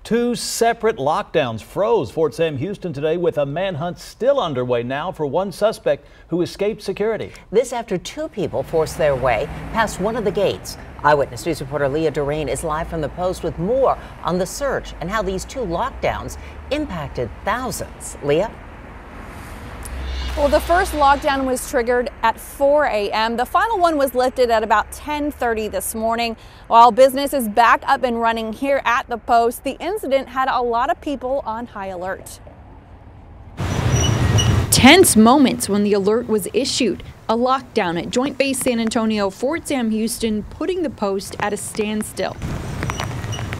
Two separate lockdowns froze Fort Sam Houston today, with a manhunt still underway now for one suspect who escaped security. This after two people forced their way past one of the gates. Eyewitness News reporter Leah Durain is live from the post with more on the search and how these two lockdowns impacted thousands. Leah? Well, the first lockdown was triggered at 4 a.m. The final one was lifted at about 10:30 this morning. While business is back up and running here at the post, the incident had a lot of people on high alert. Tense moments when the alert was issued. A lockdown at Joint Base San Antonio, Fort Sam Houston, putting the post at a standstill.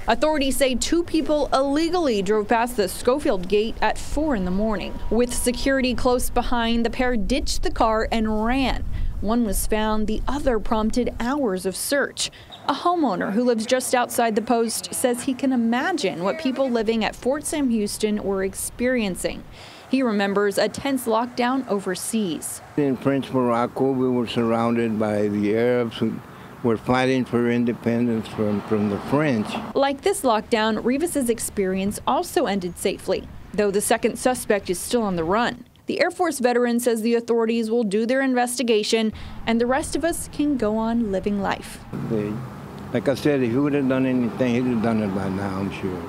Authorities say two people illegally drove past the Schofield gate at 4 in the morning. With security close behind, the pair ditched the car and ran. One was found, the other prompted hours of search. A homeowner who lives just outside the post says he can imagine what people living at Fort Sam Houston were experiencing. He remembers a tense lockdown overseas. In French Morocco, we were surrounded by the Arabs who were fighting for independence from the French. Like this lockdown, Rivas's experience also ended safely, though the second suspect is still on the run. The Air Force veteran says the authorities will do their investigation and the rest of us can go on living life. Like I said, if he would have done anything, he'd have done it by now, I'm sure.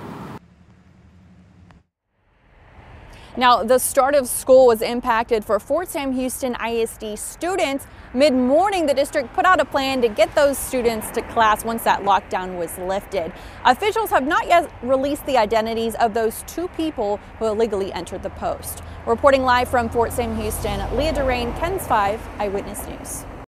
Now, the start of school was impacted for Fort Sam Houston ISD students. Mid-morning, the district put out a plan to get those students to class once that lockdown was lifted. Officials have not yet released the identities of those two people who illegally entered the post. Reporting live from Fort Sam Houston, Leah Durain, KENS 5 Eyewitness News.